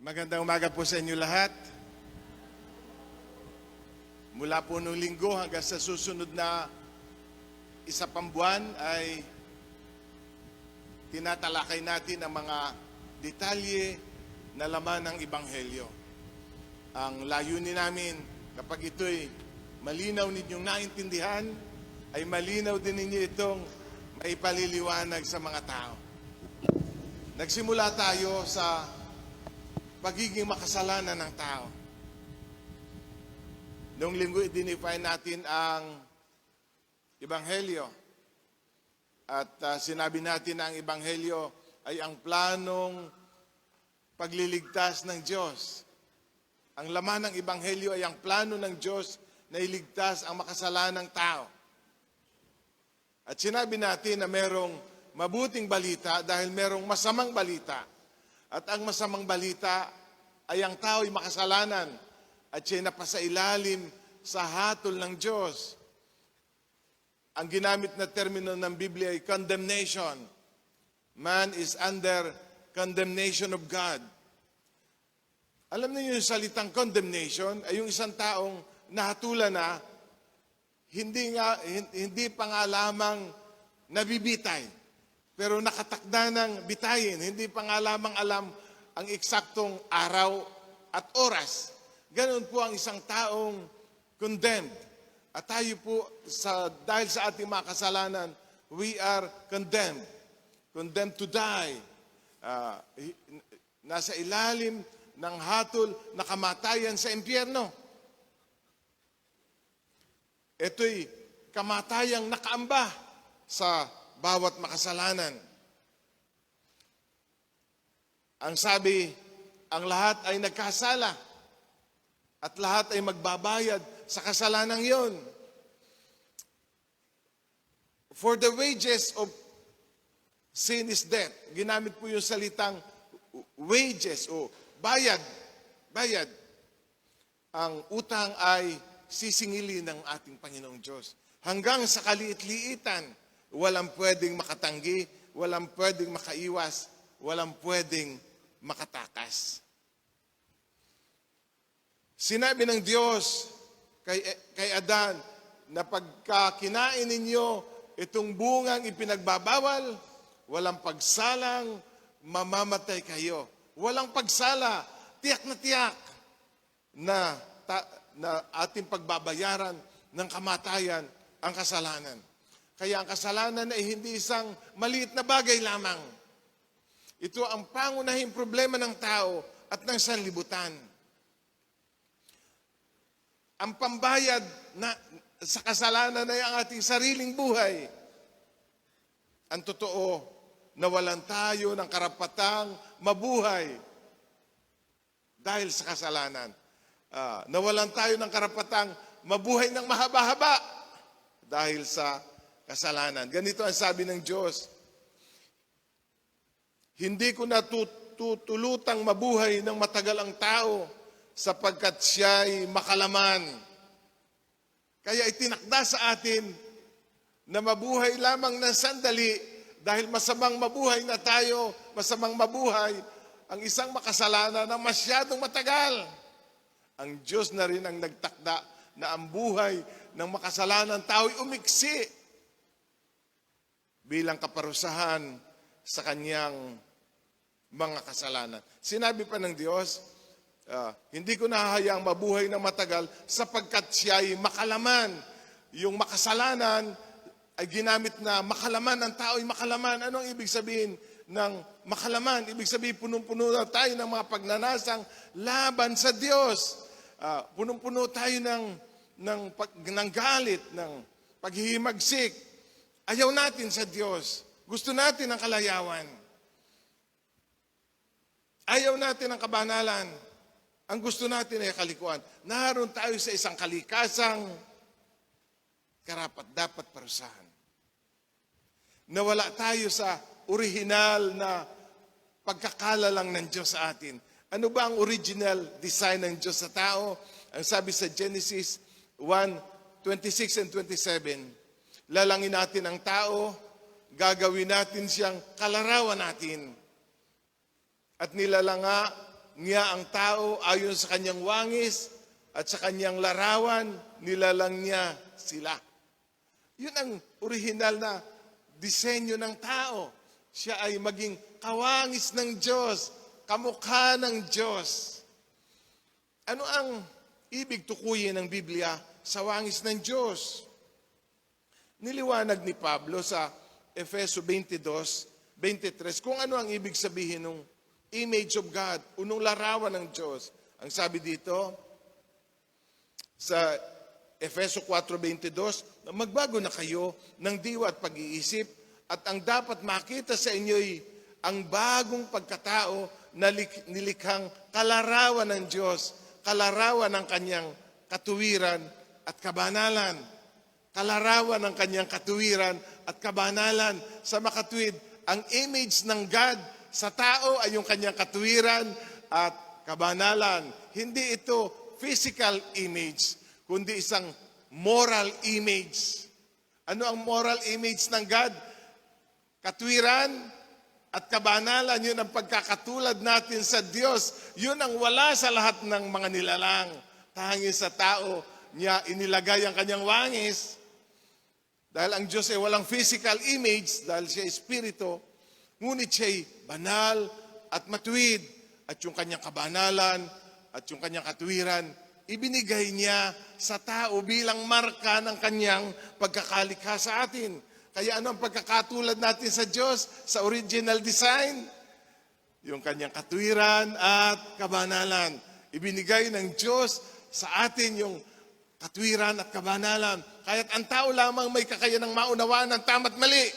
Magandang umaga po sa inyo lahat. Mula po nung linggo hanggang sa susunod na isa pang buwan ay tinatalakay natin ang mga detalye na laman ng Ebanghelyo. Ang layunin namin kapag ito'y malinaw ninyong naintindihan, ay malinaw din ninyo itong maipaliliwanag sa mga tao. Nagsimula tayo sa pagiging makasalanan ng tao. Noong linggo, i-define natin ang Ebanghelyo. At sinabi natin na ang Ebanghelyo ay ang planong pagliligtas ng Diyos. Ang laman ng Ebanghelyo ay ang plano ng Diyos na iligtas ang makasalanang tao. At sinabi natin na merong mabuting balita dahil merong masamang balita. At ang masamang balita ay ang tao'y makasalanan at siya'y napasailalim sa hatol ng Diyos. Ang ginamit na termino ng Biblia ay condemnation. Man is under condemnation of God. Alam niyo yung salitang condemnation ay yung isang taong nahatulan na hindi pa nga lamang nabibitay, pero nakatakda ng bitayin, hindi pa nga lamang alam ang eksaktong araw at oras. Ganon po ang isang taong condemned. At tayo po, dahil sa ating mga kasalanan, we are condemned. Condemned to die. Nasa ilalim ng hatol na kamatayan sa impyerno. Ito'y kamatayang nakaamba sa bawat makasalanan. Ang sabi, ang lahat ay nagkasala at lahat ay magbabayad sa kasalanang yon. For the wages of sin is death. Ginamit po yung salitang wages o bayad. Bayad. Ang utang ay sisingilin ng ating Panginoong Diyos. Hanggang sa kaliit-liitan, walang pwedeng makatanggi, walang pwedeng makaiwas, walang pwedeng makatakas. Sinabi ng Diyos kay Adan na pagka kinain ninyo itong bungang ipinagbabawal, walang pagsalang, mamamatay kayo. Walang pagsala, tiyak na ating pagbabayaran ng kamatayan ang kasalanan. Kaya ang kasalanan ay hindi isang maliit na bagay lamang. Ito ang pangunahing problema ng tao at ng sanlibutan. Ang pambayad sa kasalanan ay ang ating sariling buhay. Ang totoo, nawalan tayo ng karapatang mabuhay dahil sa kasalanan. Nawalan tayo ng karapatang mabuhay ng mahaba-haba dahil sa kasalanan. Ganito ang sabi ng Diyos, hindi ko natutulutang mabuhay ng matagal ang tao sapagkat siya'y makalaman. Kaya itinakda sa atin na mabuhay lamang ng sandali dahil masamang mabuhay na tayo, masamang mabuhay ang isang makasalanan ng masyadong matagal. Ang Diyos na rin ang nagtakda na ang buhay ng makasalanan tao'y umiksi bilang kaparusahan sa kanyang mga kasalanan. Sinabi pa ng Diyos, hindi ko nahahayaang mabuhay ng matagal sapagkat siya'y makalaman. Yung makasalanan ay ginamit na makalaman, ang tao'y makalaman. Ano ang ibig sabihin ng makalaman? Ibig sabihin punong-puno na tayo ng mga pagnanasang laban sa Diyos. Punong-puno tayo ng galit, ng paghihimagsik. Ayaw natin sa Diyos. Gusto natin ang kalayawan. Ayaw natin ang kabanalan. Ang gusto natin ay kalikuan. Naroon tayo sa isang kalikasang karapat-dapat parusahan. Nawala tayo sa orihinal na pagkakalalang ng Diyos sa atin. Ano ba ang original design ng Diyos sa tao? Ang sabi sa Genesis 1:26 and 27, lalangin natin ang tao, gagawin natin siyang kalarawan natin. At niya ang tao ayon sa kanyang wangis at sa kanyang larawan, nilalang niya sila. Yun ang orihinal na disenyo ng tao. Siya ay maging kawangis ng Diyos, kamukha ng Diyos. Ano ang ibig tukuyin ng Biblia sa wangis ng Diyos? Niliwanag ni Pablo sa Efeso 22:23 kung ano ang ibig sabihin ng image of God, unong larawan ng Diyos. Ang sabi dito sa Efeso 4:22, magbago na kayo ng diwa at pag-iisip at ang dapat makita sa inyo'y ang bagong pagkatao na nilikhang kalarawan ng Diyos, kalarawan ng kanyang katuwiran at kabanalan. Kalarawan ng kanyang katuwiran at kabanalan. Sa makatwid, ang image ng God sa tao ay yung kanyang katuwiran at kabanalan. Hindi ito physical image, kundi isang moral image. Ano ang moral image ng God? Katuwiran at kabanalan, yun ang pagkakatulad natin sa Diyos. Yun ang wala sa lahat ng mga nilalang. Tanging sa tao niya inilagay ang kanyang wangis. Dahil ang Diyos ay walang physical image, dahil siya ay espiritu, ngunit siya ay banal at matuwid. At yung kanyang kabanalan at yung kanyang katuwiran, ibinigay niya sa tao bilang marka ng kanyang pagkakalikha sa atin. Kaya ano ang pagkakatulad natin sa Diyos, sa original design? Yung kanyang katuwiran at kabanalan. Ibinigay ng Diyos sa atin yung katuwiran at kabanalan. Kaya't ang tao lamang may kakayanang maunawaan ng tama't mali.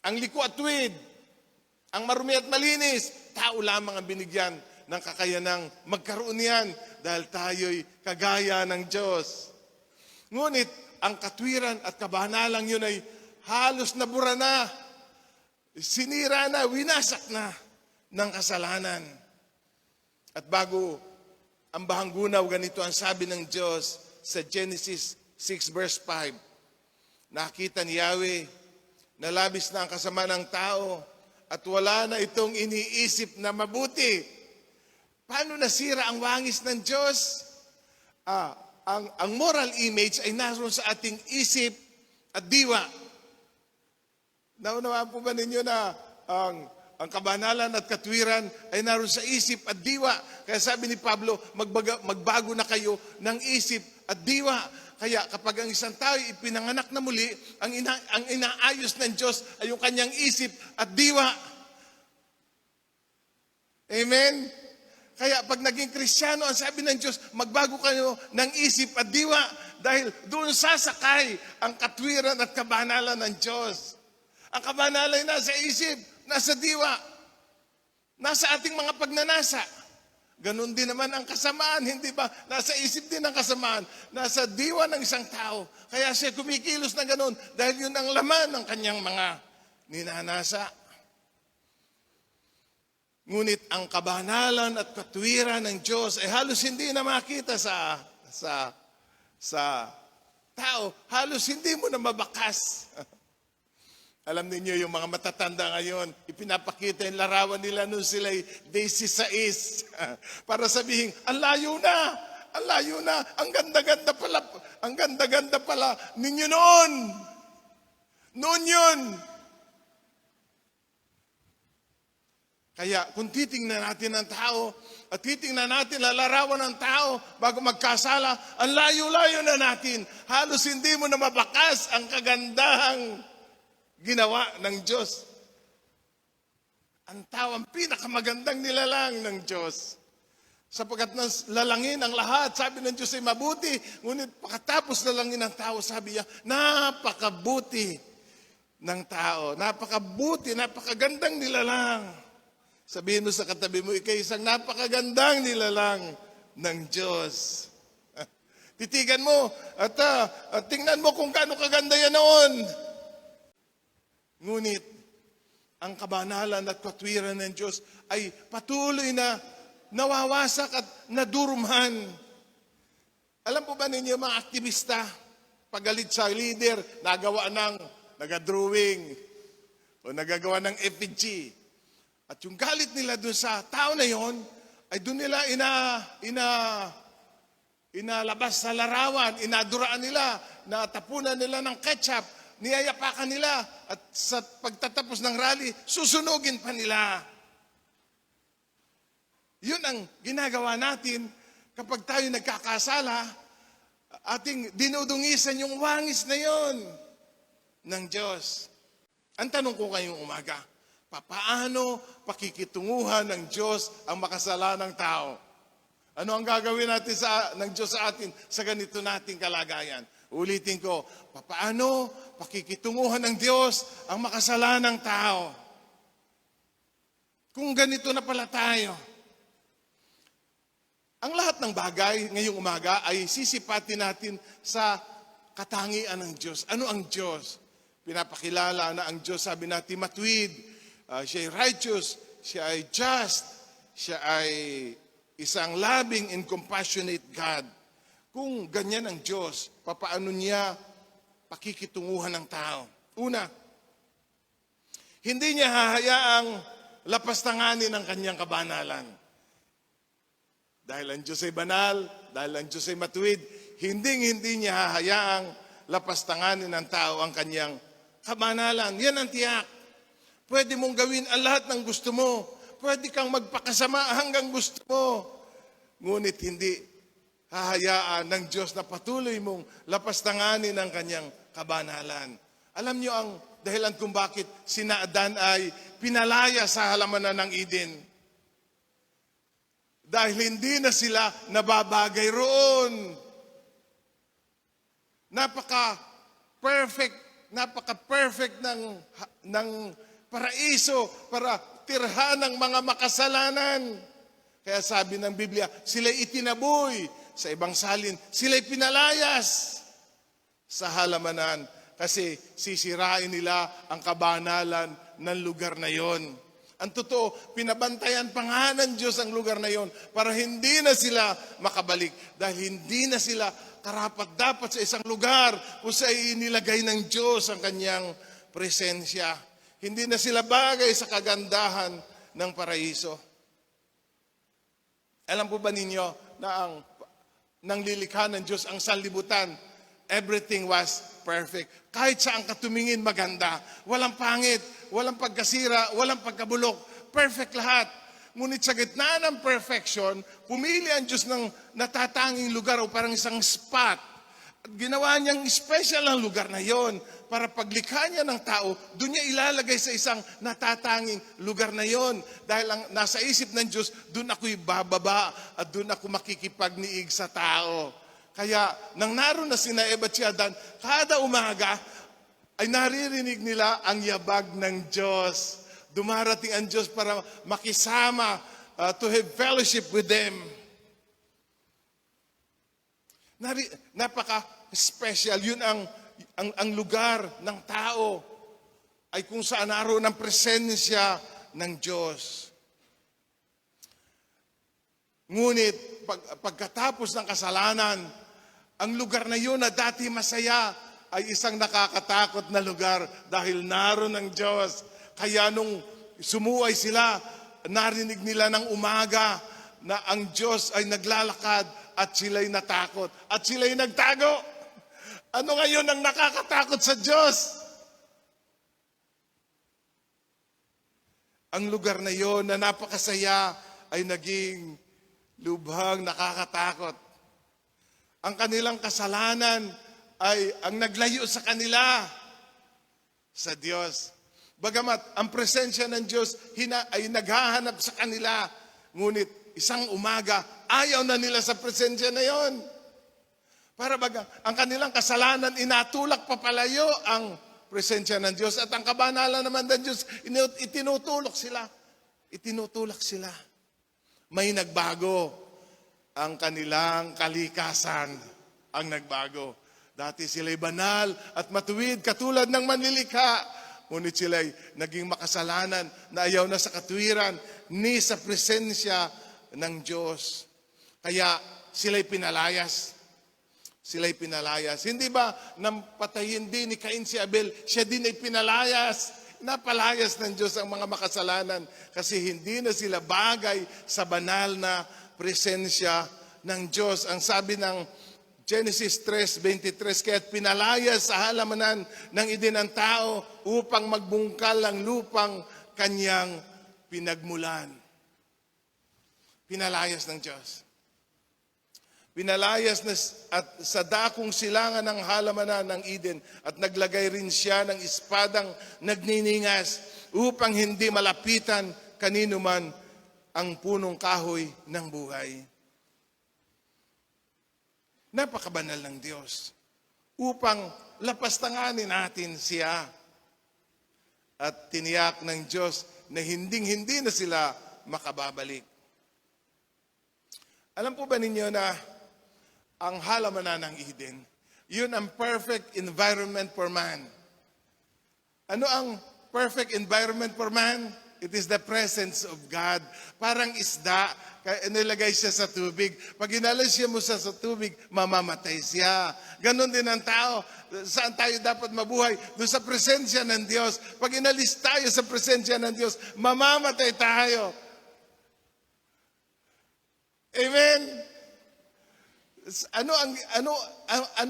Ang liko at tuwid, ang marumi at malinis, tao lamang ang binigyan ng kakayanang magkaroon yan dahil tayo'y kagaya ng Diyos. Ngunit ang katuwiran at kabanalan yun ay halos nabura na, sinira na, winasak na ng kasalanan. At bago ang bahanggunaw, ganito ang sabi ng Diyos sa Genesis 6 verse 5. Nakita ni Yahweh na labis na ang kasama ng tao at wala na itong iniisip na mabuti. Paano nasira ang wangis ng Diyos? Ang moral image ay naroon sa ating isip at diwa. Naunawaan po ba ninyo na ang kabanalan at katwiran ay naroon sa isip at diwa? Kaya sabi ni Pablo, magbago na kayo ng isip at diwa. Kaya kapag ang isang tao ipinanganak na muli, ang inaayos ng Diyos ay yung kanyang isip at diwa. Amen? Kaya pag naging Kristiyano, ang sabi ng Diyos, magbago kayo ng isip at diwa dahil doon sasakay ang katwiran at kabanalan ng Diyos. Ang kabanalan ay nasa isip, nasa diwa, nasa ating mga pagnanasa. Ganon din naman ang kasamaan, hindi ba? Nasa isip din ang kasamaan, nasa diwa ng isang tao. Kaya siya kumikilos na ganon dahil yun ang laman ng kanyang mga ninanasa. Ngunit ang kabanalan at katwiran ng Diyos ay halos hindi na makita sa tao. Halos hindi mo na mabakas. Alam niyo yung mga matatanda ngayon, ipinapakita yung larawan nila nung sila'y Daisy Sais. Para sabihin, ang layo na, ang ganda-ganda pala ninyo noon. Noon yun. Kaya kung titingnan natin ang tao at titingnan natin ang larawan ng tao bago magkasala, ang layo-layo na natin. Halos hindi mo na mabakas ang kagandahang ginawa ng Diyos. Ang tao ang pinakamagandang nilalang ng Diyos. Sapagkat lalangin ang lahat, sabi ng Diyos ay mabuti. Ngunit pagkatapos lalangin ng tao, sabi niya, napakabuti ng tao. Napakabuti, napakagandang nilalang. Sabihin mo sa katabi mo, ikay isang napakagandang nilalang ng Diyos. Titigan mo at tingnan mo kung gaano kaganda yan noon. Ngunit, ang kabanalan at katwiran ng Diyos ay patuloy na nawawasak at nadurumhan. Alam po ba ninyo mga aktivista, pagalit sa leader, nagadrawing o nagagawa ng effigy. At yung galit nila dun sa tao na yon, ay dun nila inalabas sa larawan, inaduraan nila, natapunan nila ng ketchup, niyayapakan nila, at sa pagtatapos ng rally, susunugin pa nila. Yun ang ginagawa natin kapag tayo nagkakasala, ating dinudungisan yung wangis na yon ng Diyos. Ang tanong ko ngayong umaga, papaano pakikitunguhan ng Diyos ang makasalanang tao? Ano ang gagawin natin ng Diyos sa atin sa ganito nating kalagayan? Ulitin ko, papaano pakikitunguhan ng Diyos ang makasalanang tao? Kung ganito na pala tayo, ang lahat ng bagay ngayong umaga ay sisipatin natin sa katangian ng Diyos. Ano ang Diyos? Pinapakilala na ang Diyos, sabi natin, matuwid, siya ay righteous, siya ay just, siya ay isang loving and compassionate God. Kung ganyan ang Diyos, papaano niya pakikitunguhan ng tao? Una, hindi niya hahayaang lapastanganin ang kanyang kabanalan. Dahil ang Diyos ay banal, dahil ang Diyos ay matuwid, hindi niya hahayaang lapastanganin ng tao ang kanyang kabanalan. Yan ang tiyak. Pwede mong gawin ang lahat ng gusto mo. Pwede kang magpakasama hanggang gusto mo. Ngunit hindi hahayaan ng Diyos na patuloy mong lapastanganin ang kanyang kabanalan. Alam niyo ang dahilan kung bakit sina Adan ay pinalaya sa halamanan ng Eden. Dahil hindi na sila nababagay roon. Napaka-perfect ng paraiso para tirhan ng mga makasalanan. Kaya sabi ng Biblia, sila'y itinaboy. Sa ibang salin, sila'y pinalayas sa halamanan. Kasi sisirain nila ang kabanalan ng lugar na yon. Ang totoo, pinabantayan pa nga ng Diyos ang lugar na yon para hindi na sila makabalik. Dahil hindi na sila karapat-dapat sa isang lugar kung saan inilagay ng Diyos ang kanyang presensya. Hindi na sila bagay sa kagandahan ng paraiso. Alam po ba ninyo na nang lilikha ng Diyos ang sanlibutan, everything was perfect. Kahit saan ka tumingin, maganda. Walang pangit, walang pagkasira, walang pagkabulok. Perfect lahat. Ngunit sa gitna ng perfection, pumili ang Diyos ng natatanging lugar o parang isang spot. At ginawa niyang special ang lugar na yon para paglikha niya ng tao, doon niya ilalagay sa isang natatanging lugar na yon. Dahil ang nasa isip ng Diyos, doon ako'y bababa at doon ako makikipagniig sa tao. Kaya nang naroon na sina Eva at si Adan, kada umaga ay naririnig nila ang yabag ng Diyos. Dumarating ang Diyos para makisama, to have fellowship with them. Napaka-special. Yun ang lugar ng tao ay kung saan naroon ang presensya ng Diyos. Ngunit pagkatapos ng kasalanan, ang lugar na yun na dati masaya ay isang nakakatakot na lugar dahil naroon ang Diyos. Kaya nung sumuway sila, narinig nila ng umaga na ang Diyos ay naglalakad at sila'y natakot. At sila'y nagtago. Ano ngayon ang nakakatakot sa Diyos? Ang lugar na yon na napakasaya ay naging lubhang nakakatakot. Ang kanilang kasalanan ay ang naglayo sa kanila sa Diyos. Bagamat ang presensya ng Diyos ay naghahanap sa kanila, ngunit isang umaga, ayaw na nila sa presensya na yon. Para ang kanilang kasalanan, inatulak papalayo ang presensya ng Diyos. At ang kabanalan naman ng Diyos, itinutulak sila. Itinutulak sila. May nagbago. Ang kanilang kalikasan ang nagbago. Dati sila'y banal at matuwid katulad ng manlilikha. Ngunit sila'y naging makasalanan na ayaw na sa katuwiran ni sa presensya ng Diyos. Kaya sila'y pinalayas. Sila'y pinalayas. Hindi ba nang patayin din ni Cain si Abel, siya din ay pinalayas. Napalayas ng Diyos ang mga makasalanan kasi hindi na sila bagay sa banal na presensya ng Diyos. Ang sabi ng Genesis 3:23, kaya't pinalayas sa halamanan ng idinang tao upang magbungkal ang lupang kanyang pinagmulan. Pinalayas ng Diyos. Pinalayas na at sa dakong silangan ng halamanan ng Eden at naglagay rin siya ng espadang nagniningas upang hindi malapitan kanino man ang punong kahoy ng buhay. Napakabanal ng Diyos upang lapastanganin natin siya. At tiniyak ng Diyos na hindi na sila makababalik. Alam po ba ninyo na ang halamanan ng Eden, yun ang perfect environment for man. Ano ang perfect environment for man? It is the presence of God. Parang isda, nilagay siya sa tubig. Pag inalis siya mo sa tubig, mamamatay siya. Ganon din ang tao. Saan tayo dapat mabuhay? Doon sa presensya ng Diyos. Pag inalis tayo sa presensya ng Diyos, mamamatay tayo. Amen? Ano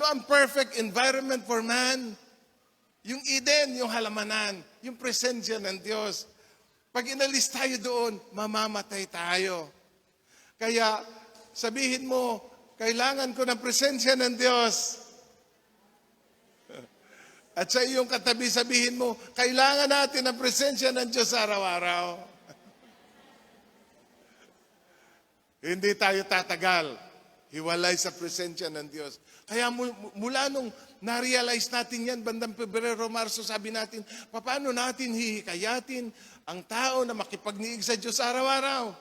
ang perfect environment for man? Yung Eden, yung halamanan, yung presensya ng Diyos. Pag inalis tayo doon, mamamatay tayo. Kaya sabihin mo, kailangan ko ng presensya ng Diyos. At sa iyong katabi, sabihin mo, kailangan natin ng presensya ng Diyos araw-araw. Hindi tayo tatagal. Hiwalay sa presensya ng Diyos. Kaya mula nung na-realize natin yan, bandang Pebrero, Marso, sabi natin, paano natin hihikayatin ang tao na makipagniig sa Diyos araw-araw?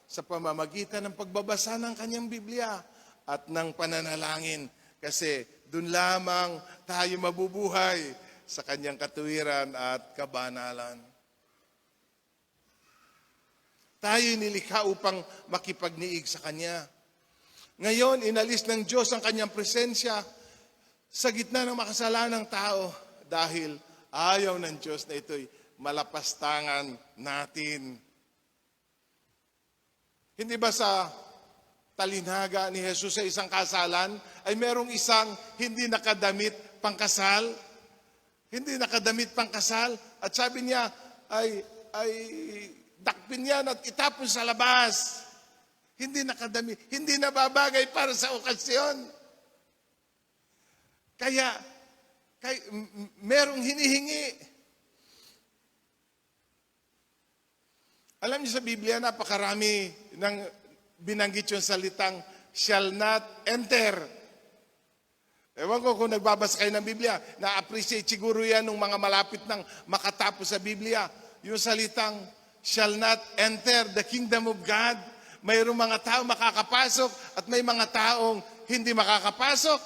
Sa pamamagitan ng pagbabasa ng kanyang Biblia at ng pananalangin. Kasi dun lamang tayo mabubuhay sa kanyang katuwiran at kabanalan. Tayo nilikha upang makipagniig sa Kanya. Ngayon, inalis ng Diyos ang kanyang presensya sa gitna ng makasalanang tao dahil ayaw ng Diyos na ito'y malapastangan natin. Hindi ba sa talinhaga ni Jesus sa isang kasalan ay merong isang hindi nakadamit pangkasal? Hindi nakadamit pangkasal at sabi niya ay dakpin yan at itapon sa labas. Hindi nakadami, hindi nababagay para sa okasyon. Kaya merong hinihingi. Alam niyo sa Biblia, napakarami ng binanggit yung salitang shall not enter. Ewan ko kung nagbabasa kayo ng Biblia, na-appreciate siguro yan ng mga malapit ng makatapos sa Biblia. Yung salitang shall not enter the kingdom of God. Mayroong mga tao makakapasok at may mga taong hindi makakapasok.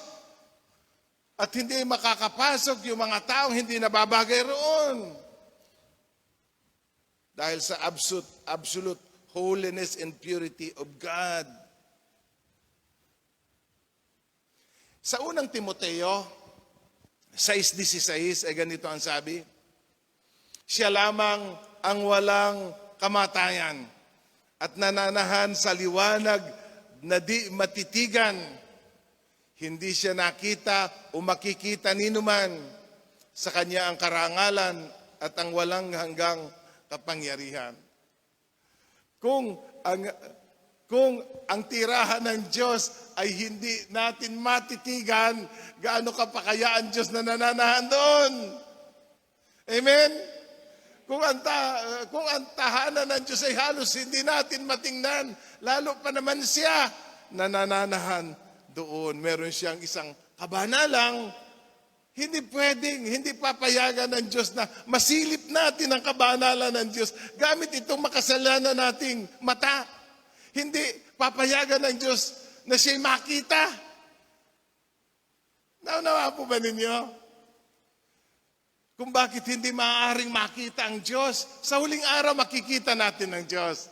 At hindi makakapasok yung mga taong hindi nababagay roon. Dahil sa absolute holiness and purity of God. Sa unang Timoteo 6:16 ay ganito ang sabi, siya lamang ang walang kamatayan at nananahan sa liwanag na di matitigan. Hindi siya nakita o makikita ninuman. Sa kanya ang karangalan at ang walang hanggang kapangyarihan. Kung ang tirahan ng Diyos ay hindi natin matitigan, gaano ka pa kaya ang Diyos na nananahan doon? Amen? Kung ang tahanan ng Diyos ay halos hindi natin matingnan, lalo pa naman siya nananahan doon. Meron siyang isang kabanalang, hindi papayagan ng Diyos na masilip natin ang kabanalan ng Diyos gamit itong makasalanan nating mata. Hindi papayagan ng Diyos na siya'y makita. Naunawa po ba ninyo? Kung bakit hindi maaaring makita ang Diyos, sa huling araw makikita natin ang Diyos.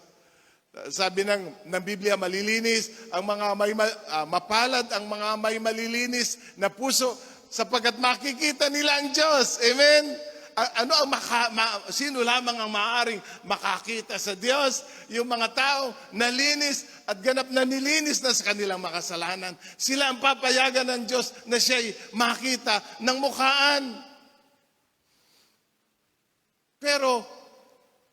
Sabi ng Biblia, malilinis ang mga mapalad ang mga may malilinis na puso sapagkat makikita nila ang Diyos. Amen? ano ang sino lamang ang maaaring makakita sa Diyos? Yung mga tao na linis at ganap na nilinis na sa kanilang makasalanan. Sila ang papayagan ng Diyos na siya'y makita ng mukhaan. Pero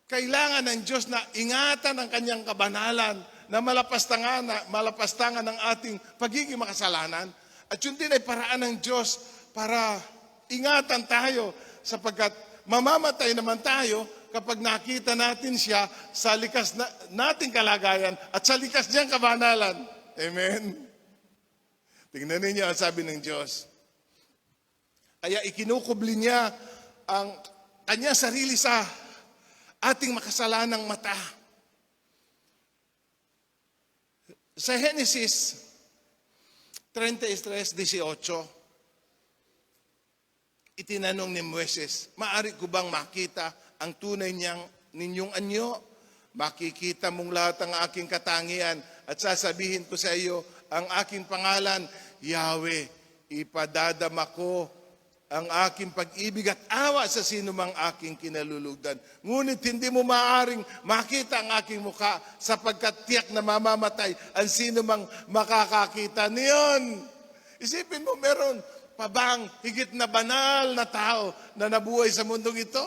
kailangan ng Diyos na ingatan ang kanyang kabanalan na malapastangan ng ating pagiging makasalanan. At yun din ay paraan ng Diyos para ingatan tayo sapagkat mamamatay naman tayo kapag nakita natin siya sa likas nating kalagayan at sa likas niyang kabanalan. Amen? Tingnan ninyo ang sabi ng Diyos. Kaya ikinukubli niya ang kanya sarili sa ating makasalanang mata. Sa Genesis 33:18, itinanong ni Moises, "Maari ko bang makita ang tunay ninyong anyo? Makikita mong lahat ang aking katangian at sasabihin ko sa iyo ang aking pangalan, Yahweh. Ipadadama ko ang aking pag-ibig at awa sa sino mang aking kinalulugdan. Ngunit hindi mo maaaring makita ang aking mukha sapagkat tiyak na mamamatay ang sino mang makakakita niyon." Isipin mo, meron pa bang higit na banal na tao na nabuhay sa mundong ito?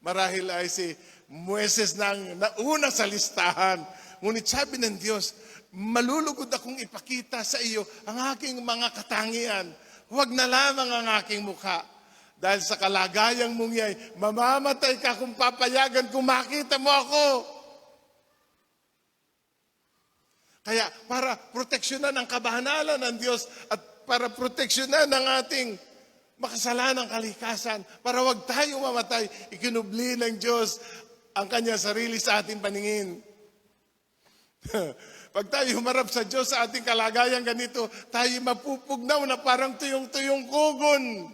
Marahil ay si Moises nang nauna sa listahan. Ngunit sabi ng Diyos, "Malulugod akong ipakita sa iyo ang aking mga katangian. Huwag na lamang ang aking mukha. Dahil sa kalagayang mong yay, mamamatay ka kung papayagan kung makita mo ako." Kaya para proteksyonan ang kabanalan ng Diyos at para proteksyonan ang ating makasalanang kalikasan, para wag tayo mamatay, ikinubli ng Diyos ang kanya sarili sa ating paningin. Pag tayo humarap sa Diyos sa ating kalagayan ganito, tayo mapupugnaw na parang tuyong-tuyong kugon.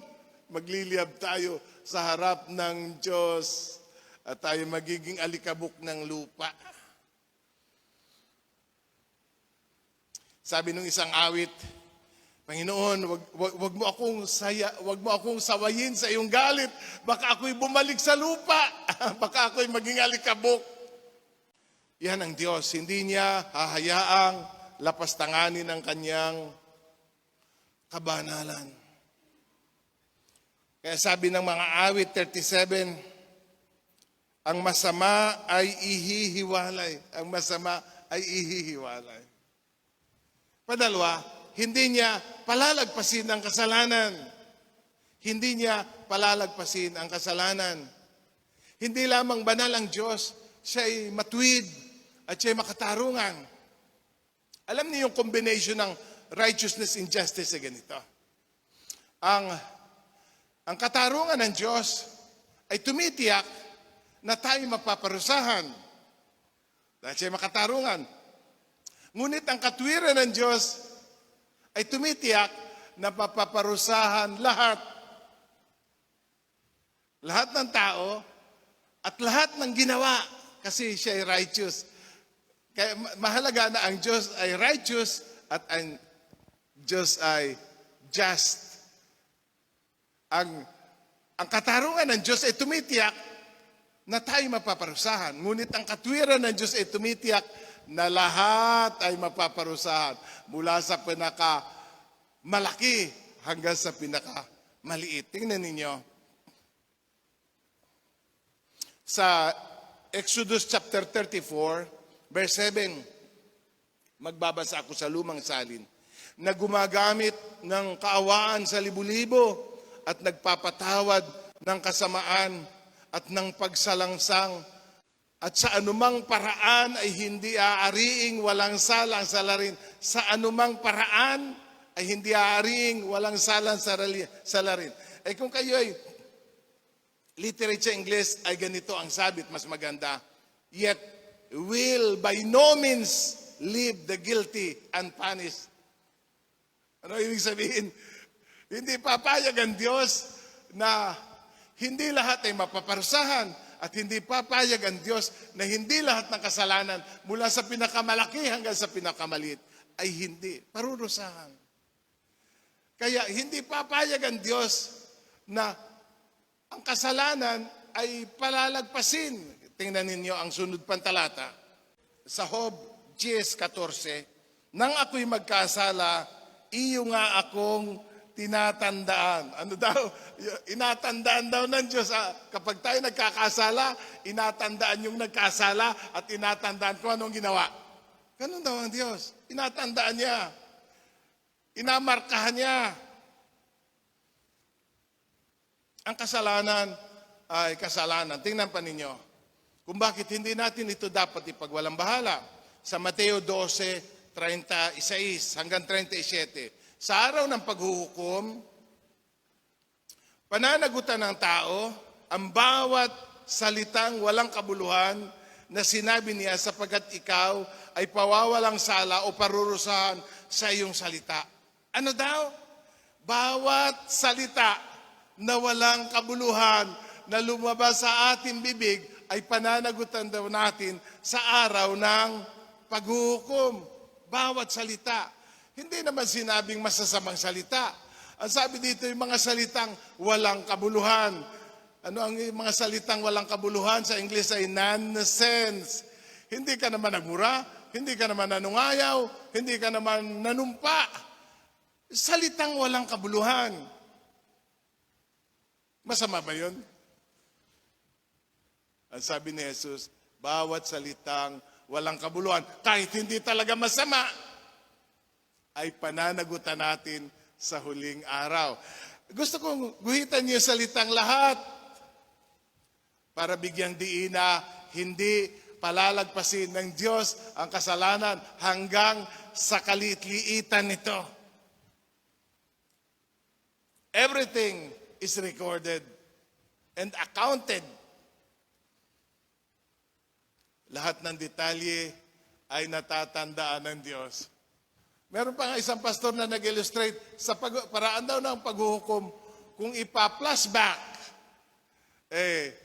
Magliliyab tayo sa harap ng Diyos at tayo magiging alikabok ng lupa. Sabi nung isang awit, "Panginoon, wag mo akong sawayin sa iyong galit. Baka ako'y bumalik sa lupa. Baka ako'y maging alikabok." Yan ang Diyos. Hindi niya hahayaang lapastanganin ang kanyang kabanalan. Kaya sabi ng mga awit 37, ang masama ay ihihiwalay. Ang masama ay ihihiwalay. Padalwa, hindi niya palalagpasin ang kasalanan. Hindi niya palalagpasin ang kasalanan. Hindi lamang banal ang Diyos, siya'y matuwid at siya'y makatarungan. Alam niyo yung combination ng righteousness and justice ay ganito. Ang katarungan ng Diyos ay tumitiyak na tayo mapaparusahan. Dahil siya'y makatarungan. Ngunit ang katwiran ng Diyos ay tumitiyak na mapaparusahan lahat. Lahat ng tao at lahat ng ginawa kasi siya ay righteous. Kaya mahalaga na ang Diyos ay righteous at ang Diyos ay just. Ang katarungan ng Diyos ay tumitiyak na tayo mapaparusahan. Ngunit ang katwiran ng Diyos ay tumitiyak na lahat ay mapaparusahan. Mula sa pinaka-malaki hanggang sa pinaka-maliit. Tingnan ninyo. Sa Exodus chapter 34, verse 7, magbabasa ako sa lumang salin, na gumagamit ng kaawaan sa libu-libo at nagpapatawad ng kasamaan at ng pagsalangsang at sa anumang paraan ay hindi aariing walang salang salarin. Sa anumang paraan ay hindi aariing walang salang salarin. Eh kung kayo ay literate sa English ay ganito ang sabit, mas maganda. Yet will by no means leave the guilty unpunished. Ano ibig sabihin? Hindi papayag ang Diyos na hindi lahat ay mapaparusahan at hindi papayag ang Diyos na hindi lahat ng kasalanan mula sa pinakamalaki hanggang sa pinakamaliit ay hindi parurusahan. Kaya hindi papayag ang Diyos na ang kasalanan ay palalagpasin. Tingnan ninyo ang sunod pang talata. Sa Job 10:14, nang ako'y magkasala, iyo nga akong tinatandaan. Ano daw? Inatandaan daw ng Diyos. Kapag tayo nagkakasala, inatandaan yung nagkasala at inatandaan kung anong ginawa. Ganun daw ang Diyos. Inatandaan niya. Inamarkahan niya. Ang kasalanan ay kasalanan. Tingnan pa ninyo kung bakit hindi natin ito dapat ipagwalang bahala. Sa Mateo 12:36 hanggang 37. Sa araw ng paghuhukom, pananagutan ng tao ang bawat salitang walang kabuluhan na sinabi niya sapagkat ikaw ay pawawalang sala o parurusahan sa iyong salita. Ano daw? Bawat salita na walang kabuluhan na lumabas sa ating bibig ay pananagutan daw natin sa araw ng paghuhukom. Bawat salita. Hindi naman sinabing masasamang salita. Ang sabi dito yung mga salitang walang kabuluhan. Ano ang mga salitang walang kabuluhan? Sa English ay nonsense. Hindi ka naman nagmura, hindi ka naman nanungayaw, hindi ka naman nanumpa. Salitang walang kabuluhan. Masama ba yun? Ang sabi ni Jesus, bawat salitang walang kabuluhan, kahit hindi talaga masama, ay pananagutan natin sa huling araw. Gusto kong guhitan niyo yung salitang lahat para bigyang diin na hindi palalagpasin ng Diyos ang kasalanan hanggang sa kaliit-liitan nito. Everything is recorded and accounted. Lahat ng detalye ay natatandaan ng Diyos. Meron pa nga isang pastor na nag-illustrate sa paraan daw ng paghuhukom, kung ipa-flashback,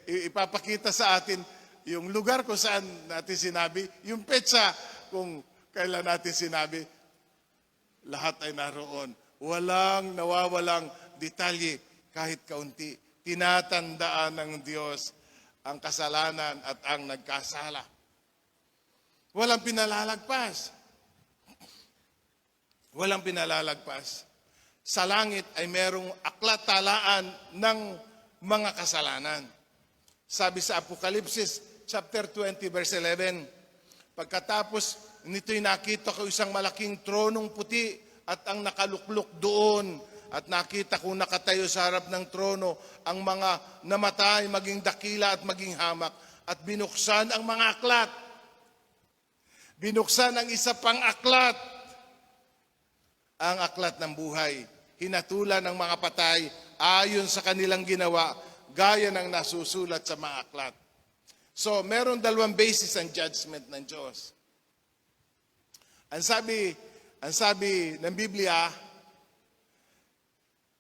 ipapakita sa atin yung lugar kung saan natin sinabi, yung petsa kung kailan natin sinabi, lahat ay naroon. Walang nawawalang detalye kahit kaunti. Tinatandaan ng Diyos ang kasalanan at ang nagkasala. Walang pinalalagpas. Walang pinalalagpas. Sa langit ay merong aklat talaan ng mga kasalanan. Sabi sa Apokalipsis chapter 20 verse 11, pagkatapos nito'y nakita ko isang malaking tronong puti at ang nakaluklok doon. At nakita ko nakatayo sa harap ng trono ang mga namatay, maging dakila at maging hamak. At binuksan ang mga aklat. Binuksan ang isa pang aklat. Ang aklat ng buhay. Hinatulan ng mga patay ayon sa kanilang ginawa, gaya ng nasusulat sa mga aklat. So, meron dalawang basis ang judgment ng Diyos. Ang sabi ng Biblia,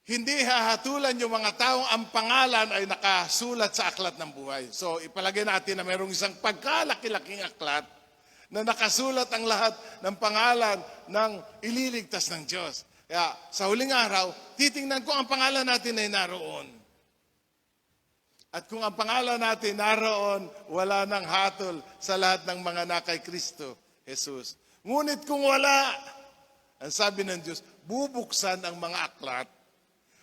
hindi hahatulan yung mga taong ang pangalan ay nakasulat sa aklat ng buhay. So, ipalagay natin na mayroong isang pagkalaki-laking aklat na nakasulat ang lahat ng pangalan ng ililigtas ng Diyos. Kaya, sa huling araw, titingnan kung ang pangalan natin ay naroon. At kung ang pangalan natin naroon, wala nang hatol sa lahat ng mga nakay Kristo, Jesus. Ngunit kung wala, ang sabi ng Diyos, bubuksan ang mga aklat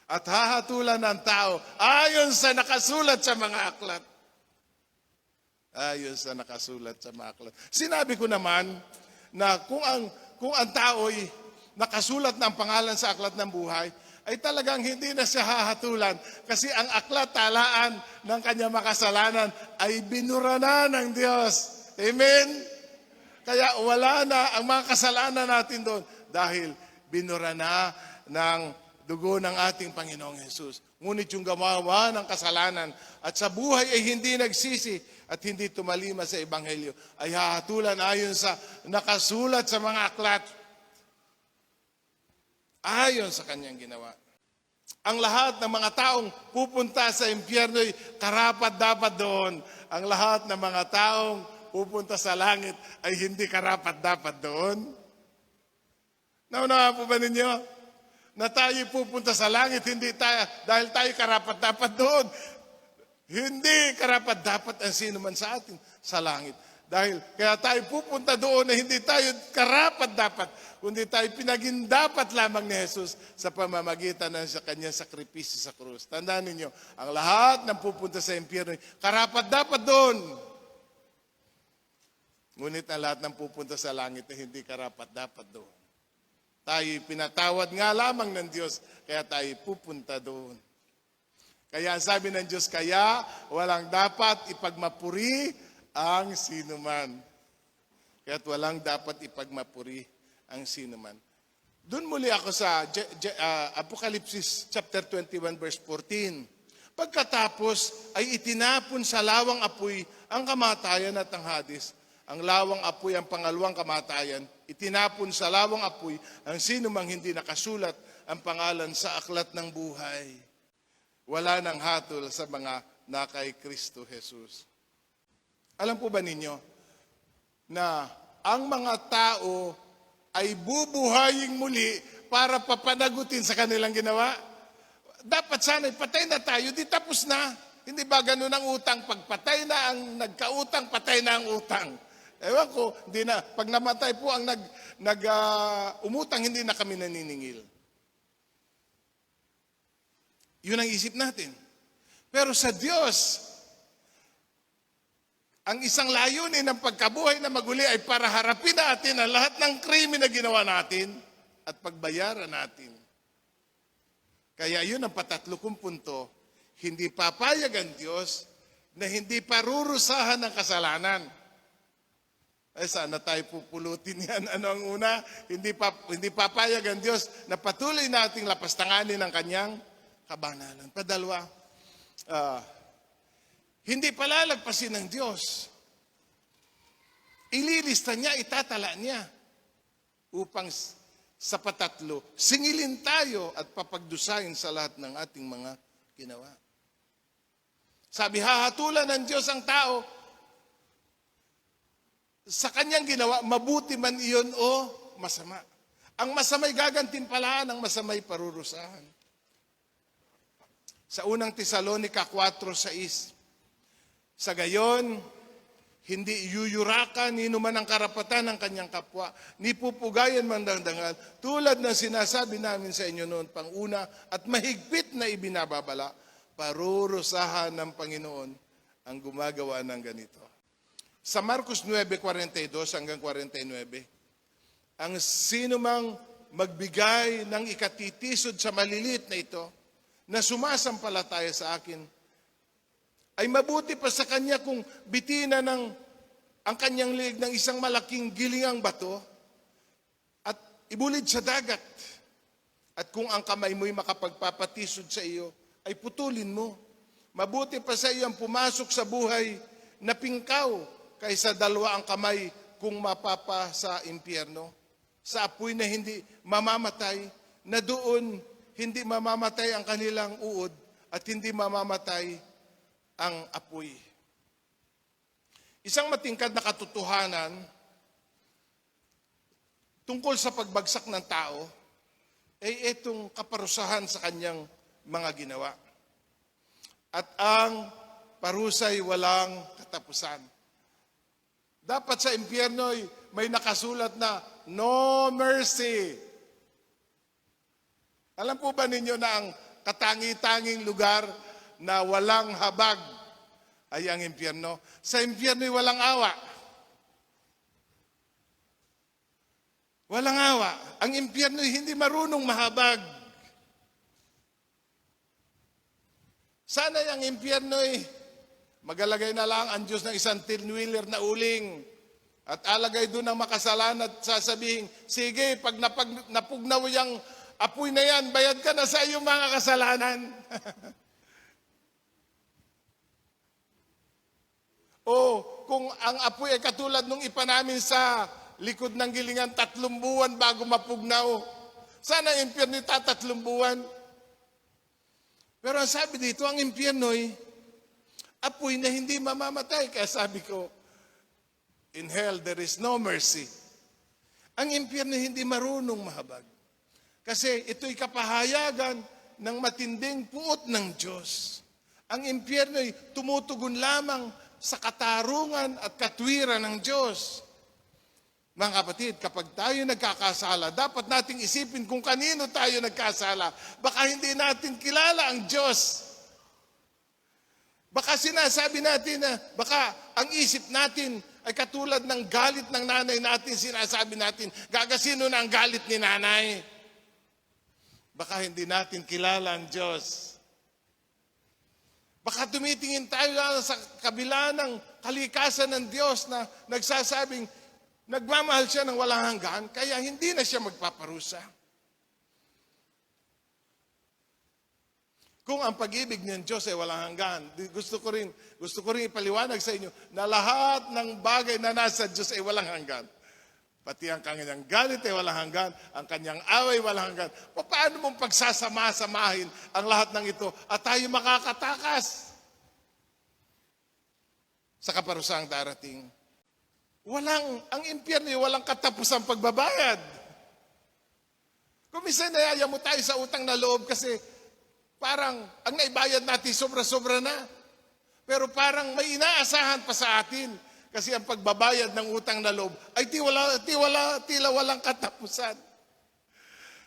at hahatulan ng tao ayon sa nakasulat sa mga aklat. Ayon sa nakasulat sa mga aklat. Sinabi ko naman na kung ang tao'y nakasulat ng pangalan sa aklat ng buhay, ay talagang hindi na siya hahatulan kasi ang aklat talaan ng kanyang makasalanan ay binura na ng Diyos. Amen? Kaya wala na ang mga kasalanan natin doon dahil binura na ng dugo ng ating Panginoong Jesus. Ngunit yung gumawa ng kasalanan at sa buhay ay hindi nagsisi at hindi tumalima sa Ebanghelyo, ay hahatulan ayon sa nakasulat sa mga aklat. Ayon sa kanyang ginawa. Ang lahat ng mga taong pupunta sa impyerno ay karapat-dapat doon. Ang lahat ng mga taong pupunta sa langit ay hindi karapat-dapat doon. Naunawa po ba ninyo? Na tayo pupunta sa langit, hindi tayo, dahil tayo karapat-dapat doon. Hindi karapat-dapat ang sino man sa atin sa langit. Dahil kaya tayo pupunta doon na hindi tayo karapat-dapat, kundi tayo pinagindapat lamang ni Jesus sa pamamagitan ng sa kanyang sakripisyo sa krus. Tandaan ninyo, ang lahat ng pupunta sa impyerno, karapat-dapat doon. Ngunit ang lahat ng pupunta sa langit na hindi karapat-dapat doon. Tayo pinatawad nga lamang ng Diyos, kaya tayo pupunta doon. Kaya sabi ng Diyos, kaya walang dapat ipagmapuri ang sinuman. Kaya't walang dapat ipagmapuri ang sinuman. Doon muli ako sa Apocalypse chapter 21 verse 14. Pagkatapos ay itinapon sa lawang apoy ang kamatayan at ang Hades. Ang lawang apoy ang pangalawang kamatayan. Itinapon sa lawang apoy ang sinumang hindi nakasulat ang pangalan sa aklat ng buhay. Wala nang hatol sa mga na kay Kristo Jesus. Alam po ba ninyo na ang mga tao ay bubuhayin muli para papanagutin sa kanilang ginawa? Dapat sana'y patay na tayo, di tapos na. Hindi ba ganun ang utang? Pag patay na ang nagkautang, patay na ang utang. Ewan ko, hindi na. Pag namatay po ang umutang, hindi na kami naniningil. Yun ang isip natin. Pero sa Diyos, ang isang layunin ng pagkabuhay na maguli ay para harapin natin ang lahat ng krimen na ginawa natin at pagbayaran natin. Kaya yun ang patatlo kong punto. Hindi papayag ang Diyos na hindi parurusahan ng kasalanan. Ay sana tayo pupulutin yan. Ano ang una? Hindi papayag ang Diyos na patuloy nating lapastanganin ang kanyang kabanalan. Padalwa, hindi palalagpasin ng Diyos. Ililista niya, itatala niya upang sa patatlo, singilin tayo at papagdusahin sa lahat ng ating mga ginawa. Sabi, hahatulan ng Diyos ang tao sa kanyang ginawa, mabuti man iyon o masama. Ang masamay gagantimpalaan, ang masamay parurusahan. Sa unang Tesalonica 4:6, sa gayon, hindi yuyurakan ni numan ang karapatan ng kanyang kapwa, ni pupugayan man dandangal, tulad ng sinasabi namin sa inyo noon panguna at mahigpit na ibinababala, parurusahan ng Panginoon ang gumagawa ng ganito. Sa Marcos 9:42 hanggang 49, ang sinumang magbigay ng ikatitisod sa malilit na ito, na sumasampalataya sa akin, ay mabuti pa sa kanya kung bitina ng ang kanyang liig ng isang malaking gilingang bato at ibulid sa dagat. At kung ang kamay mo'y makapagpapatisod sa iyo, ay putulin mo. Mabuti pa sa iyo ang pumasok sa buhay na pingkaw kaysa dalawa ang kamay kung mapapa sa impyerno, sa apoy na hindi mamamatay, na doon hindi mamamatay ang kanilang uod at hindi mamamatay ang apoy. Isang matingkad na katotohanan tungkol sa pagbagsak ng tao ay itong kaparusahan sa kanyang mga ginawa. At ang parusay walang katapusan. Dapat sa impyerno may nakasulat na no mercy. Alam po ba ninyo na ang katangi-tanging lugar na walang habag ay ang impyerno? Sa impyerno ay walang awa. Walang awa. Ang impyerno ay hindi marunong mahabag. Sana ang impyerno ay magalagay na lang ang Diyos ng isang tinwheeler na uling at alagay doon ang makasalan at sasabihin, sige, pag napugnaw yung apoy na yan, bayad ka na sa iyong mga kasalanan. O kung ang apoy ay katulad nung ipanamin sa likod ng gilingan 3 buwan bago mapugnaw, sana ang impyerno 3 buwan. Pero ang sabi dito, ang impyerno'y apoy na hindi mamamatay. Kaya sabi ko, in hell there is no mercy. Ang impyerno hindi marunong mahabag. Kasi ito'y kapahayagan ng matinding puot ng Diyos. Ang impyerno ay tumutugon lamang sa katarungan at katwiran ng Diyos. Mga kapatid, kapag tayo nagkakasala, dapat nating isipin kung kanino tayo nagkasala. Baka hindi natin kilala ang Diyos. Baka sinasabi natin na, baka ang isip natin ay katulad ng galit ng nanay natin, sinasabi natin, gagasino na ang galit ni nanay. Baka hindi natin kilala ang Diyos. Baka tumitingin tayo lang sa kabila ng kalikasan ng Diyos na nagsasabing, nagmamahal siya ng walang hanggan, kaya hindi na siya magpaparusa. Kung ang pag-ibig ng Diyos ay walang hanggan, gusto ko rin ipaliwanag sa inyo na lahat ng bagay na nasa Diyos ay walang hanggan. Pati ang kanyang galit ay walang hanggan, ang kanyang away walang hanggan. Paano mong pagsasama-samahin ang lahat ng ito at tayo makakatakas sa kaparusang darating? Ang impyerno, walang katapusang pagbabayad. Kung minsan nayaya mo tayo sa utang na loob kasi parang ang naibayad natin sobra-sobra na. Pero parang may inaasahan pa sa atin kasi ang pagbabayad ng utang na loob ay tila walang katapusan.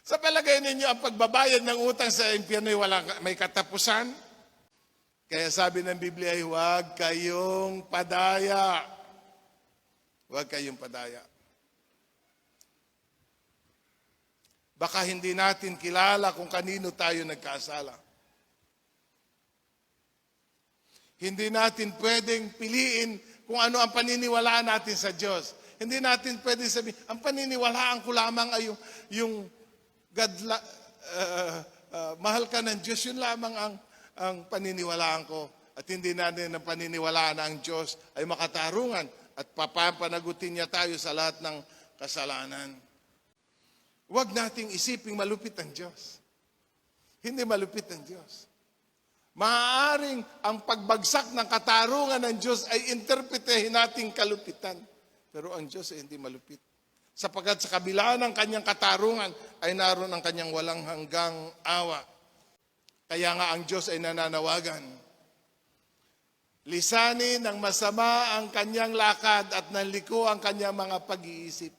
Sa palagay ninyo, ang pagbabayad ng utang sa impyerno ay may katapusan? Kaya sabi ng Biblia ay huwag kayong padaya. Huwag kayong padaya. Baka hindi natin kilala kung kanino tayo nagkasala. Hindi natin pwedeng piliin kung ano ang paniniwalaan natin sa Diyos. Hindi natin pwedeng sabihin, ang paniniwalaan ko lamang ay yung mahal ka ng Diyos, yun lamang ang paniniwalaan ko. At hindi natin ang paniniwalaan na ang Diyos ay makatarungan at papapanagutin niya tayo sa lahat ng kasalanan. Huwag nating isiping malupit ang Diyos. Hindi malupit ang Diyos. Maaaring ang pagbagsak ng katarungan ng Diyos ay interpretehin nating kalupitan. Pero ang Diyos ay hindi malupit. Sapagkat sa kabila ng kanyang katarungan ay naroon ang kanyang walang hanggang awa. Kaya nga ang Diyos ay nananawagan. Lisanin ng masama ang kanyang lakad at nanliko ang kanyang mga pag-iisip.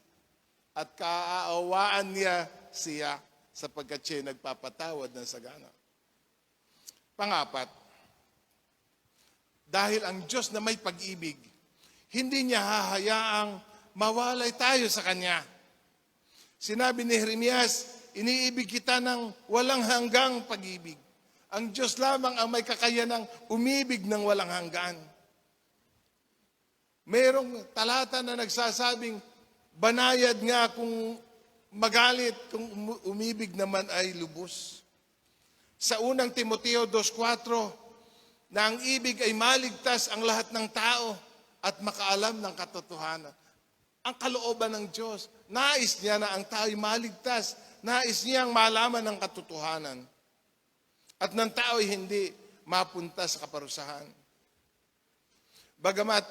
At kaaawaan niya siya sapagkat siya nagpapatawad ng sagana. Pangapat, dahil ang Diyos na may pag-ibig, hindi niya hahayaang mawalay tayo sa Kanya. Sinabi ni Jeremias, iniibig kita ng walang hanggang pag-ibig. Ang Diyos lamang ang may kakayanang umibig ng walang hanggan. Mayroong talata na nagsasabing, banayad nga kung magalit, kung umibig naman ay lubos. Sa unang Timoteo 2:4, na ang ibig ay maligtas ang lahat ng tao at makaalam ng katotohanan. Ang kalooban ng Diyos, nais niya na ang tao'y maligtas, nais niyang malaman ng katotohanan. At ng tao'y hindi mapunta sa kaparusahan. Bagamat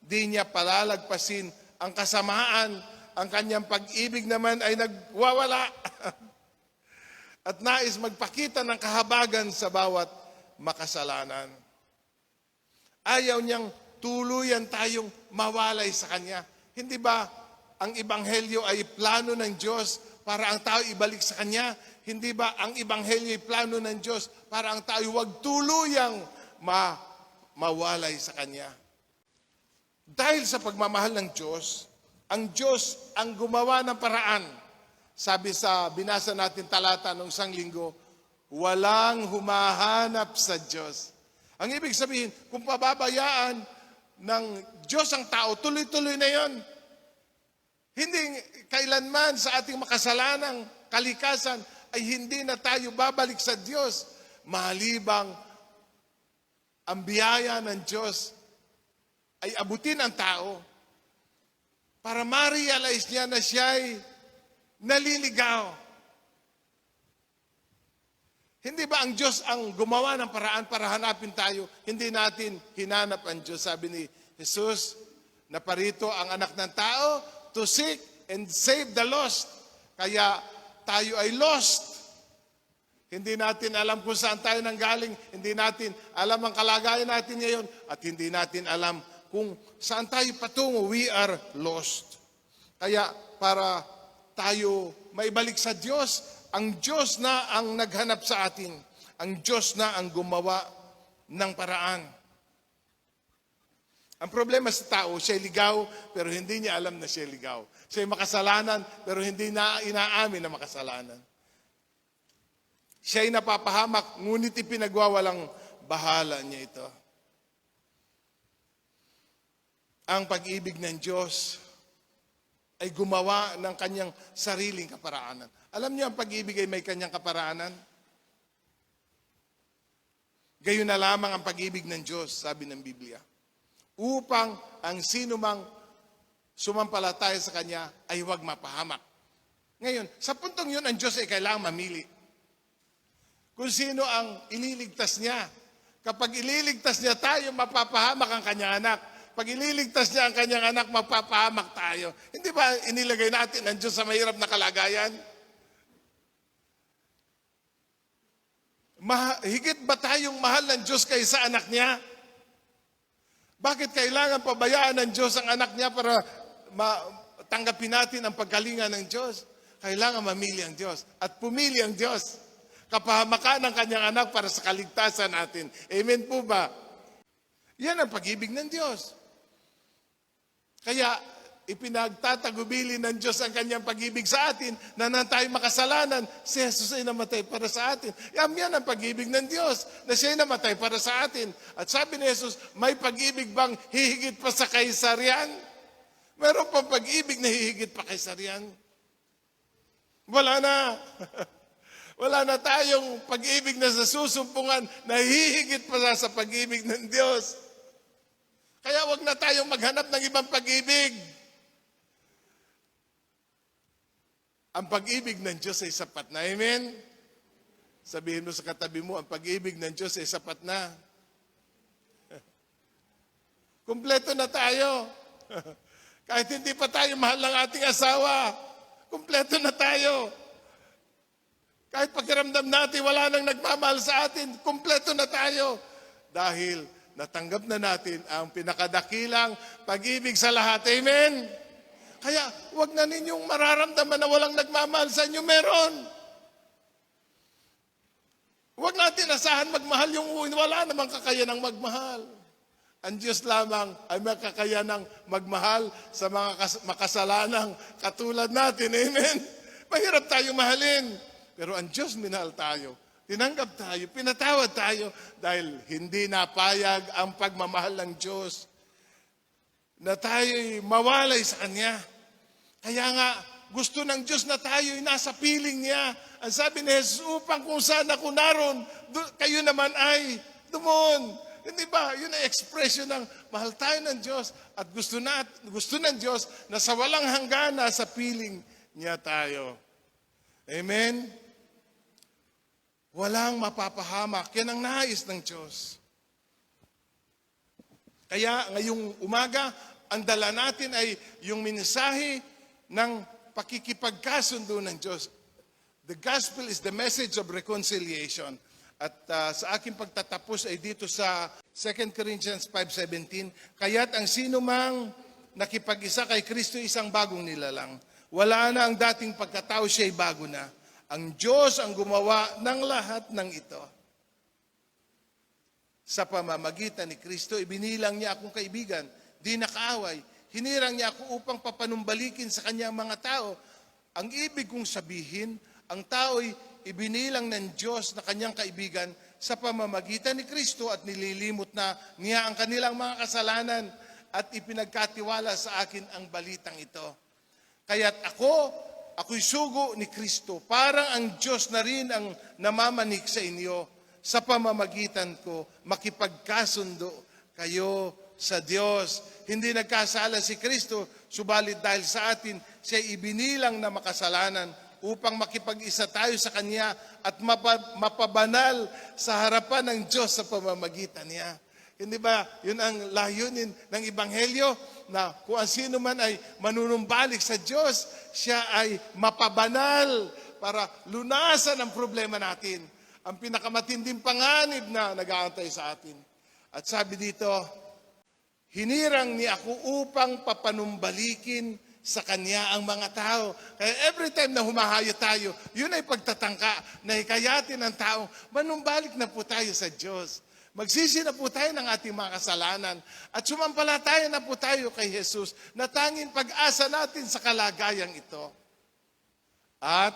di niya palalagpasin ang kasamaan, ang kanyang pag-ibig naman ay nagwawala. At nais magpakita ng kahabagan sa bawat makasalanan. Ayaw niyang tuluyan tayong mawalay sa Kanya. Hindi ba ang Ebanghelyo ay plano ng Diyos para ang tao ibalik sa Kanya? Hindi ba ang Ebanghelyo ay plano ng Diyos para ang tao huwag tuluyang mawalay sa Kanya? Dahil sa pagmamahal ng Diyos, ang Diyos ang gumawa ng paraan. Sabi sa binasa natin talata nung isang linggo, walang humahanap sa Diyos. Ang ibig sabihin, kung pababayaan ng Diyos ang tao, tuloy-tuloy na yon. Hindi kailanman sa ating makasalanang kalikasan ay hindi na tayo babalik sa Diyos. Malibang ang biyaya ng Diyos ay abutin ang tao para ma-realize niya na siya'y naliligaw. Hindi ba ang Diyos ang gumawa ng paraan para hanapin tayo? Hindi natin hinanap ang Diyos. Sabi ni Jesus, na parito ang anak ng tao to seek and save the lost. Kaya tayo ay lost. Hindi natin alam kung saan tayo nanggaling. Hindi natin alam ang kalagayan natin ngayon. At hindi natin alam kung saan tayo patungo. We are lost. Kaya para tayo maibalik sa Diyos, ang Diyos na ang naghanap sa atin. Ang Diyos na ang gumawa ng paraan. Ang problema sa tao, siya'y ligaw, pero hindi niya alam na siya'y ligaw. Siya'y makasalanan, pero hindi na inaamin na makasalanan. Siya'y napapahamak, ngunit ipinagwawalang bahala niya ito. Ang pag-ibig ng Diyos ay gumawa ng kanyang sariling kaparaanan. Alam niyo, ang pag-ibig ay may kanyang kaparaanan. Gayon na lamang ang pag-ibig ng Diyos, sabi ng Biblia. Upang ang sinumang sumampalataya sa Kanya ay huwag mapahamak. Ngayon, sa puntong yun, ang Diyos ay kailangang mamili. Kung sino ang ililigtas niya. Kapag ililigtas niya tayo, mapapahamak ang kanyang anak. Pag ililigtas niya ang kanyang anak, mapapahamak tayo. Hindi ba inilagay natin ang Diyos sa mahirap na kalagayan? Higit ba tayong mahal ng Diyos kaysa anak niya? Bakit kailangan pabayaan ng Diyos ang anak niya para tanggapin natin ang pagkalinga ng Diyos? Kailangan mamili ang Diyos at pumili ang Diyos. Kapahamakan ng kanyang anak para sa kaligtasan natin. Amen po ba? Yan ang pag-ibig ng Diyos. Kaya ipinagtatagubili ng Diyos ang kanyang pag-ibig sa atin na nang tayo makasalanan, si Jesus ay namatay para sa atin. Yan ang pag-ibig ng Diyos, na siya ay namatay para sa atin. At sabi ni Jesus, may pag-ibig bang hihigit pa sa kaisarian? Meron pang pag-ibig na hihigit pa kaisarian? Wala na. Wala na tayong pag-ibig na sa susumpungan na hihigit pa sa pag-ibig ng Diyos. Kaya wag na tayong maghanap ng ibang pag-ibig. Ang pag-ibig ng Diyos ay sapat na. Amen? Sabihin mo sa katabi mo, ang pag-ibig ng Diyos ay sapat na. Kumpleto na tayo. Kahit hindi pa tayo mahal ng ating asawa, kumpleto na tayo. Kahit pakiramdam natin, wala nang nagmamahal sa atin, kumpleto na tayo. Dahil natanggap na natin ang pinakadakilang pag-ibig sa lahat. Amen? Kaya, huwag na ninyong mararamdaman na walang nagmamahal sa inyo. Meron. Huwag natin asahan magmahal yung wala namang kakayanang magmahal. Ang Diyos lamang ay may kakayanang magmahal sa mga makasalanang katulad natin. Amen? Mahirap tayo mahalin. Pero ang Diyos minahal tayo. Tinanggap tayo, pinatawad tayo dahil hindi napayag ang pagmamahal ng Diyos na tayo'y mawalay sa Kanya. Kaya nga, gusto ng Diyos na tayo'y nasa piling niya. Ang sabi ni Jesus, upang kung saan ako naroon, kayo naman ay dumon. Hindi ba? Yun ang expression ng mahal tayo ng Diyos at gusto ng Diyos na sa walang hanggan sa piling niya tayo. Amen? Walang mapapahamak. Yan ang nais ng Diyos. Kaya ngayong umaga, ang dala natin ay yung mensahe ng pakikipagkasundo ng Diyos. The gospel is the message of reconciliation. At sa aking pagtatapos ay dito sa 2 Corinthians 5:17, kaya't ang sino mang nakipag-isa kay Kristo isang bagong nilalang. Wala na ang dating pagkatao, siya'y bago na. Ang Diyos ang gumawa ng lahat ng ito. Sa pamamagitan ni Kristo, ibinilang niya akong kaibigan, di nakaaway. Hinirang niya ako upang papanumbalikin sa kanyang mga tao. Ang ibig kong sabihin, ang tao'y ibinilang ng Diyos na kanyang kaibigan sa pamamagitan ni Kristo at nililimot na niya ang kanilang mga kasalanan at ipinagkatiwala sa akin ang balitang ito. Kaya't ako'y sugo ni Kristo. Parang ang Diyos na rin ang namamanik sa inyo sa pamamagitan ko, makipagkasundo kayo sa Diyos. Hindi nagkasala si Kristo, subalit dahil sa atin, siya ibinilang na makasalanan upang makipag-isa tayo sa Kanya at mapabanal sa harapan ng Diyos sa pamamagitan niya. Hindi ba, yun ang layunin ng Ebanghelyo, na kung ang sino man ay manunumbalik sa Diyos, siya ay mapabanal para lunasan ang problema natin. ang pinakamatinding panganib na nag-aantay sa atin. At sabi dito, hinirang ni ako upang papanumbalikin sa Kanya ang mga tao. Kaya every time na humahayo tayo, yun ay pagtatangka na hikayatin ng tao, manumbalik na po tayo sa Diyos. Magsisi na po tayo ng ating mga kasalanan at sumampalataya na po tayo kay Jesus na tanging pag-asa natin sa kalagayang ito. At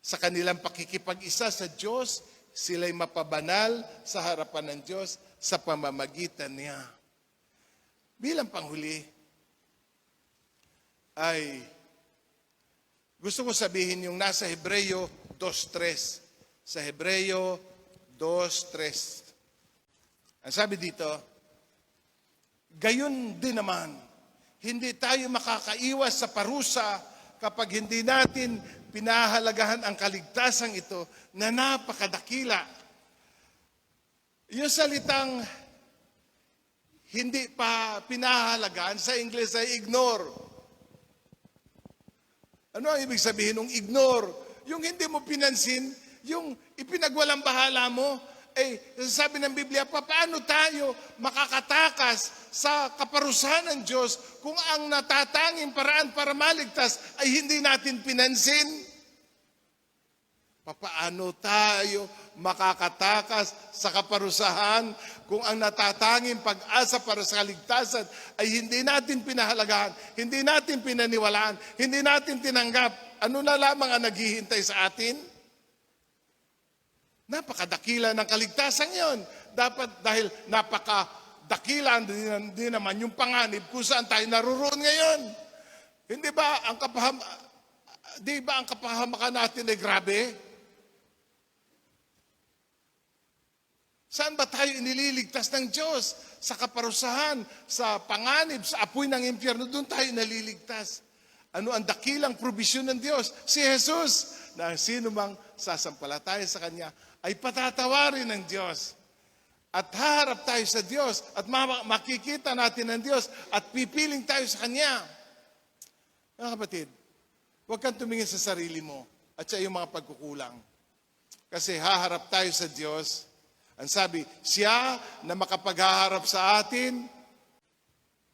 sa kanilang pakikipag-isa sa Diyos, sila'y mapabanal sa harapan ng Diyos sa pamamagitan niya. Bilang panghuli, ay gusto ko sabihin yung nasa Hebreo 2:3. Sa Hebreo 2:3. Ang sabi dito, gayon din naman, hindi tayo makakaiwas sa parusa kapag hindi natin pinahalagahan ang kaligtasang ito na napakadakila. Yung salitang hindi pa pinahalagaan, sa Ingles ay ignore. Ano ang ibig sabihin ng ignore? Yung hindi mo pinansin, yung ipinagwalang bahala mo, sabi ng Biblia, paano tayo makakatakas sa kaparusahan ng Diyos kung ang natatanging paraan para maligtas ay hindi natin pinansin? Paano tayo makakatakas sa kaparusahan kung ang natatanging pag-asa para sa kaligtasan ay hindi natin pinahalagahan, hindi natin pinaniwalaan, hindi natin tinanggap? Ano na lamang ang naghihintay sa atin? Napakadakila ng kaligtasan yon. Dapat dahil napakadakila din naman yung panganib kung saan tayo naroon ngayon. Hindi ba ang kapahamakan natin ay grabe? Saan ba tayo inililigtas ng Diyos? Sa kaparusahan, sa panganib, sa apoy ng impyerno, doon tayo naliligtas. Ano ang dakilang probisyon ng Diyos? Si Jesus, na ang sino mang sasampalataya sa Kanya ay patatawarin ng Diyos. At haharap tayo sa Diyos at makikita natin ng Diyos at pipiling tayo sa Kanya. Mga kapatid, huwag kang tumingin sa sarili mo at sa iyong mga pagkukulang. Kasi haharap tayo sa Diyos. Ang sabi, siya na makapaghaharap sa atin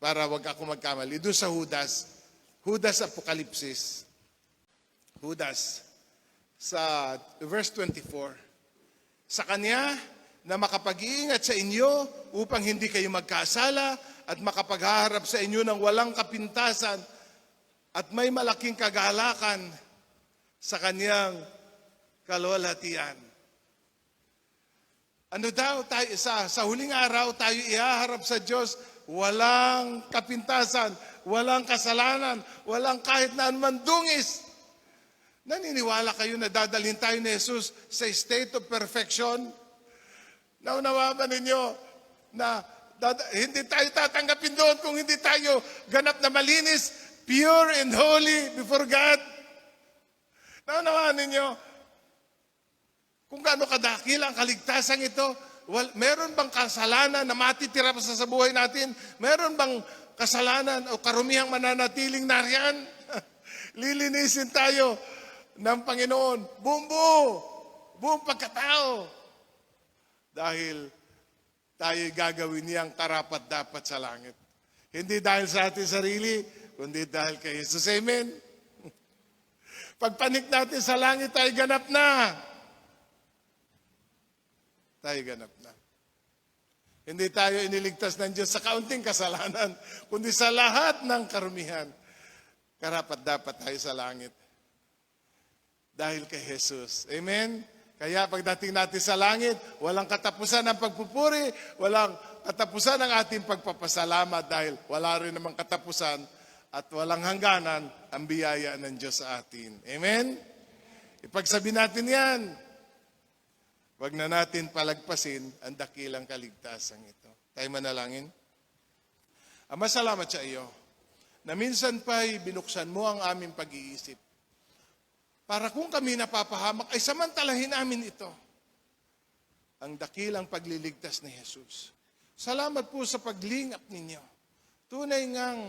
para wag ako magkamali. Doon sa Judas Apokalipsis. Judas, sa verse 24. Sa Kanya na makapag-iingat sa inyo upang hindi kayo magkasala at makapaghaharap sa inyo ng walang kapintasan at may malaking kagalakan sa Kanyang kaluwalhatian. Ano daw tayo, sa huling araw tayo ihaharap sa Diyos, walang kapintasan, walang kasalanan, walang kahit na anuman dungis. Naniniwala kayo na dadalhin tayo ni Jesus sa state of perfection? Naunawa ba ninyo na hindi tayo tatanggapin doon kung hindi tayo ganap na malinis, pure and holy before God? Naunawa ninyo? Kung gaano kadakila ang kaligtasan ito, meron bang kasalanan na matitira pa sa buhay natin? Meron bang kasalanan o karumihang mananatiling nariyan? Lilinisin tayo ng Panginoon, buong pagkatao. Dahil tayo gagawin niyang karapat-dapat sa langit. Hindi dahil sa ating sarili, kundi dahil kay Jesus. Amen? Pagpanik natin sa langit, tayo ganap na. Tayo ganap na. Hindi tayo iniligtas ng Diyos sa kaunting kasalanan, kundi sa lahat ng karumihan. Karapat-dapat tayo sa langit. Dahil kay Jesus. Amen? Kaya pagdating natin sa langit, walang katapusan ang pagpupuri, walang katapusan ang ating pagpapasalamat dahil wala rin namang katapusan at walang hangganan ang biyaya ng Diyos sa atin. Amen? Ipagsabi natin yan. Huwag na natin palagpasin ang dakilang kaligtasan ito. Tayo manalangin. Ama, salamat sa iyo na minsan pa'y binuksan mo ang aming pag-iisip. Para kung kami napapahamak, ay samantalahin namin ito. Ang dakilang pagliligtas ni Jesus. Salamat po sa paglingap ninyo. Tunay ngang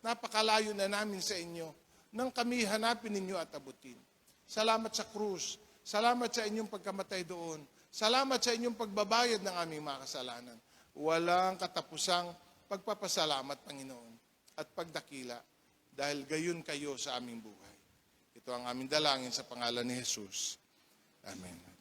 napakalayo na namin sa inyo nang kami hanapin ninyo at abutin. Salamat sa krus. Salamat sa inyong pagkamatay doon. Salamat sa inyong pagbabayad ng aming mga kasalanan. Walang katapusang pagpapasalamat, Panginoon, at pagdakila dahil gayon kayo sa aming buhay. Ito ang aming dalangin sa pangalan ni Jesus. Amen.